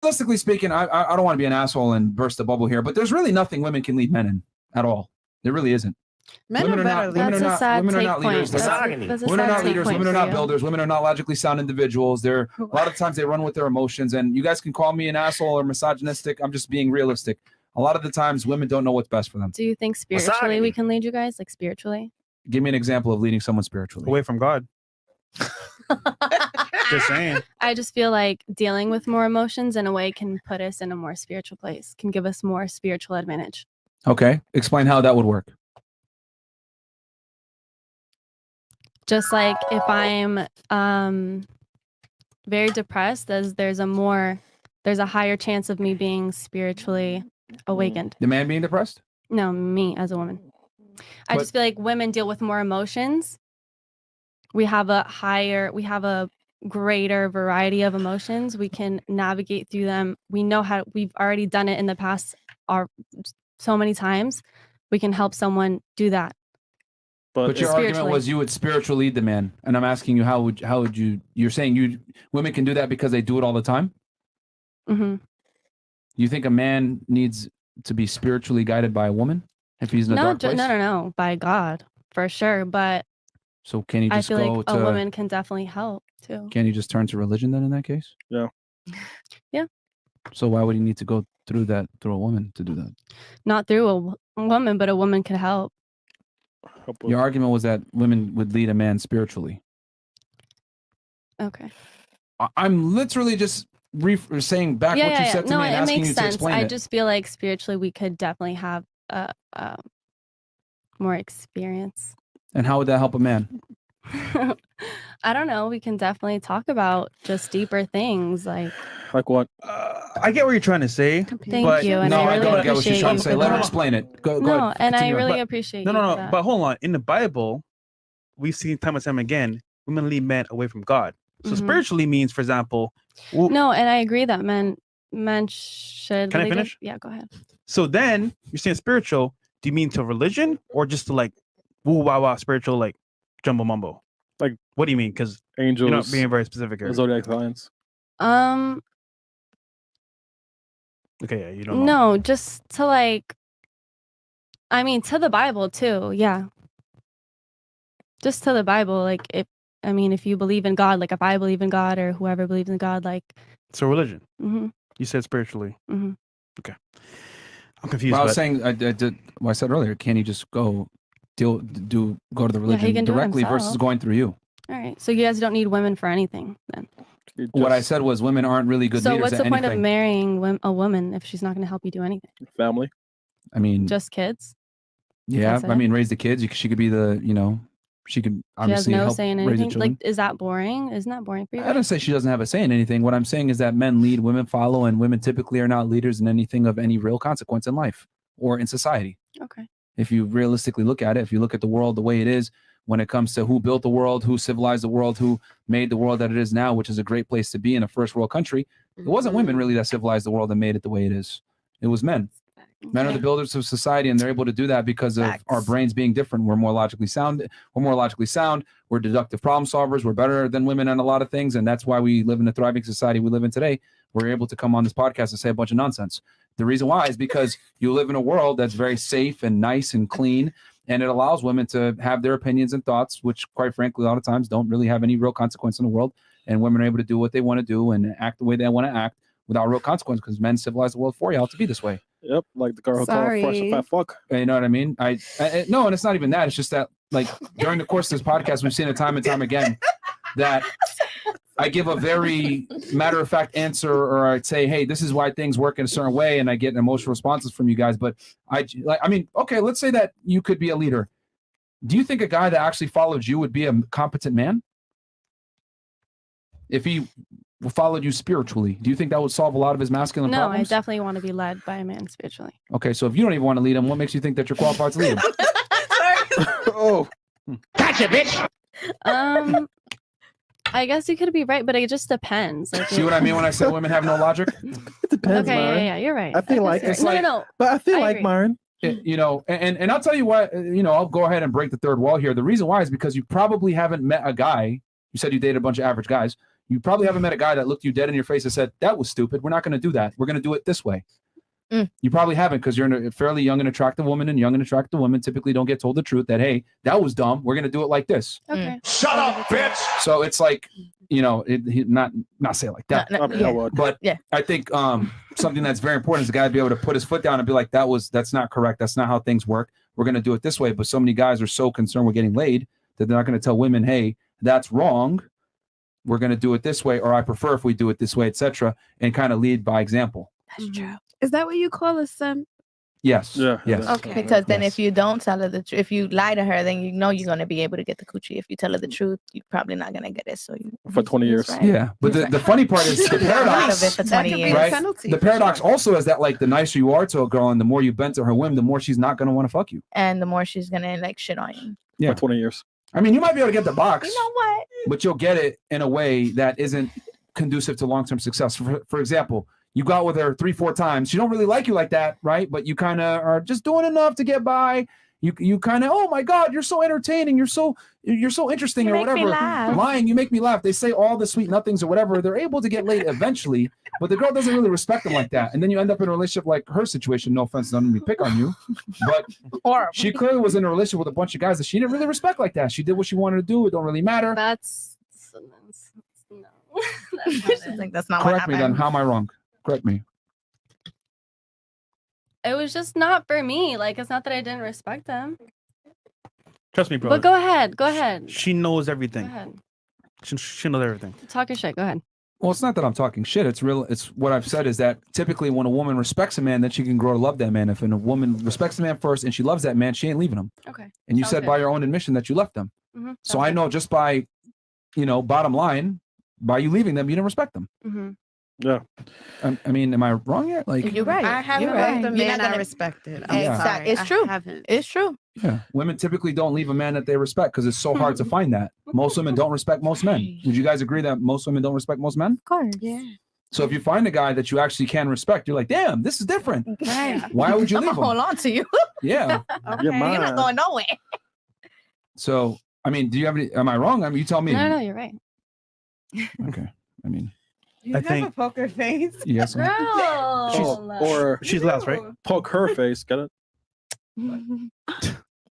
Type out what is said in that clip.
realistically speaking, I don't want to be an asshole and burst the bubble here, but there's really nothing women can lead men in at all. There really isn't. Women are not leaders. Women are not leaders. Women are not leaders. Women are not builders. Women are not logically sound individuals. A lot of times they run with their emotions. And you guys can call me an asshole or misogynistic. I'm just being realistic. A lot of the times women don't know what's best for them. Do you think spiritually we can lead you guys? Like spiritually? Give me an example of leading someone spiritually. Away from God. Just saying. I just feel like dealing with more emotions in a way can put us in a more spiritual place, can give us more spiritual advantage. Okay. Explain how that would work. Just like if I'm very depressed, there's a higher chance of me being spiritually awakened. The man being depressed? No, me as a woman. I just feel like women deal with more emotions. We have a greater variety of emotions. We can navigate through them. We know how. We've already done it in the past so many times. We can help someone do that. But your argument was you would spiritually lead the man, and I'm asking you how would you? You're saying women can do that because they do it all the time. Mm-hmm. You think a man needs to be spiritually guided by a woman if he's in a dark place? No, by God for sure. But so can you just I feel like a woman can definitely help too. Can you just turn to religion then in that case? Yeah. Yeah. So why would he need to go through a woman to do that? Not through a woman, but a woman could help. Your argument was that women would lead a man spiritually. Okay. I'm literally just saying back what you said to me and asking you to explain it. I just feel like spiritually we could definitely have more experience. And how would that help a man? I don't know. We can definitely talk about just deeper things like what? I get what you're trying to say. Thank you. And I don't get what she's trying to say. Let her explain it. Go ahead. And I really appreciate No. But hold on. In the Bible, we've seen time and time again, women lead men away from God. So spiritually means, for example. No, and I agree that men should. Can I finish? Yeah, go ahead. So then you're saying spiritual. Do you mean to religion or just to like woo wow spiritual like jumbo mumbo? Like what do you mean? Because angels, you're not being very specific here. Zodiac signs. Okay, yeah, you don't know. No, just to like. I mean, to the Bible too. Yeah. Just to the Bible, like if you believe in God, like if I believe in God or whoever believes in God, like. So religion. Mm-hmm. You said spiritually. Mm-hmm. Okay. I'm confused. Well, I was saying, I said earlier, can he just go to the religion directly versus going through you? All right. So you guys don't need women for anything then. What I said was women aren't really good leaders. So what's the point of marrying a woman if she's not going to help you do anything? Family. I mean, just kids. Yeah, I mean, raise the kids. She could be she could obviously help raise the children. Like, is that boring? Isn't that boring for you? I don't say she doesn't have a say in anything. What I'm saying is that men lead, women follow, and women typically are not leaders in anything of any real consequence in life or in society. Okay. If you realistically look at it, if you look at the world the way it is, when it comes to who built the world, who civilized the world, who made the world that it is now, which is a great place to be in a first world country, it wasn't women really that civilized the world and made it the way it is. It was men. Men are the builders of society, and they're able to do that because of our brains being different. We're more logically sound. We're deductive problem solvers. We're better than women on a lot of things, and that's why we live in the thriving society we live in today. We're able to come on this podcast and say a bunch of nonsense. The reason why is because you live in a world that's very safe and nice and clean, and it allows women to have their opinions and thoughts, which, quite frankly, a lot of times don't really have any real consequence in the world. And women are able to do what they want to do and act the way they want to act without real consequence because men civilized the world for you all to be this way. Yep, like the girl who called fresh a fat fuck. You know what I mean? No, and it's not even that. It's just that, like, during the course of this podcast, we've seen it time and time again that I give a very matter-of-fact answer, or I'd say, hey, this is why things work in a certain way, and I get emotional responses from you guys. But okay, let's say that you could be a leader. Do you think a guy that actually followed you would be a competent man? If he followed you spiritually, do you think that would solve a lot of his masculine problems? No, I definitely want to be led by a man spiritually. Okay, so if you don't even want to lead him, what makes you think that you're qualified to lead him? Oh, gotcha, bitch. I guess you could be right, but it just depends. Like, see what I mean when I say women have no logic? It depends, okay, Myron. yeah, you're right. I feel like it's like, no. But I feel like, Myron, you know, and I'll tell you what, you know, I'll go ahead and break the third wall here. The reason why is because you probably haven't met a guy. You said you dated a bunch of average guys. You probably haven't met a guy that looked you dead in your face and said, that was stupid. We're not going to do that. We're going to do it this way. You probably haven't, because you're a fairly young and attractive woman, and young and attractive women typically don't get told the truth that, hey, that was dumb. We're going to do it like this. Okay. Shut up, bitch. So it's like, not say it like that. But I think something that's very important is the guy to be able to put his foot down and be like, that's not correct. That's not how things work. We're going to do it this way. But so many guys are so concerned with getting laid that they're not going to tell women, hey, that's wrong. We're going to do it this way, or I prefer if we do it this way, etc., and kind of lead by example. That's true. Is that what you call a simp? Yes. Yeah. Yes. Okay. Because then Yes. if you don't tell her the truth, if you lie to her, then you know you're going to be able to get the coochie. If you tell her the truth, you're probably not going to get it. So For 20 years. Right. Yeah. But the funny part is the Out of paradox. it for 20 years. Right? The paradox also is that, like, the nicer you are to a girl and the more you bend to her whim, the more she's not going to want to fuck you. And the more she's going to like shit on you. Yeah. For 20 years. I mean, you might be able to get the box, You know what? but you'll get it in a way that isn't conducive to long-term success. For example, you go out with her 3-4 times. She don't really like you like that, right? But you kind of are just doing enough to get by. You kind of, oh my God, you're so entertaining. You're so interesting, You or make me whatever. laugh. Lying, you make me laugh. They say all the sweet nothings or whatever. They're able to get laid eventually, but the girl doesn't really respect them like that. And then you end up in a relationship like her situation. No offense, none of me pick on you, but Horrible. she clearly was in a relationship with a bunch of guys that she didn't really respect like that. She did what she wanted to do. It don't really matter. That's no. She's like, that's not what Correct me then. happened. How am I wrong? Correct me. It was just not for me. Like, it's not that I didn't respect them. Trust me, bro. But go ahead. Go ahead. She knows Go everything. ahead. She knows everything. Talk your shit. Go ahead. Well, it's not that I'm talking shit. It's real. It's what I've said is that typically when a woman respects a man, then she can grow to love that man. If a woman respects a man first and she loves that man, she ain't leaving him. Okay. And you Sounds said good. by your own admission that you left them. Mhm. So Sounds I good. know just by, bottom line, by you leaving them, you didn't respect them. Mhm. Yeah. I mean, am I wrong here? Like, You're right. I haven't You're left right. the You're man not I gonna- respected. Yeah. Exactly. It's I true. haven't. It's true. yeah, women typically don't leave a man that they respect because it's so hard to find that. Most women don't respect most men. Would you guys agree that most women don't respect most men? Of course. Yeah. So if you find a guy that you actually can respect, you're like, damn, this is different. Right. Why would you I'm leave gonna hold him? on to you. Yeah. Okay. You're mine. You're not going nowhere. So, I mean, do you have any? Am I wrong? I mean, you tell me. No, you're right. Okay. I mean, You I have think- a poker face. yes. Girl. Oh, or She's last, right? poke her face. Get it?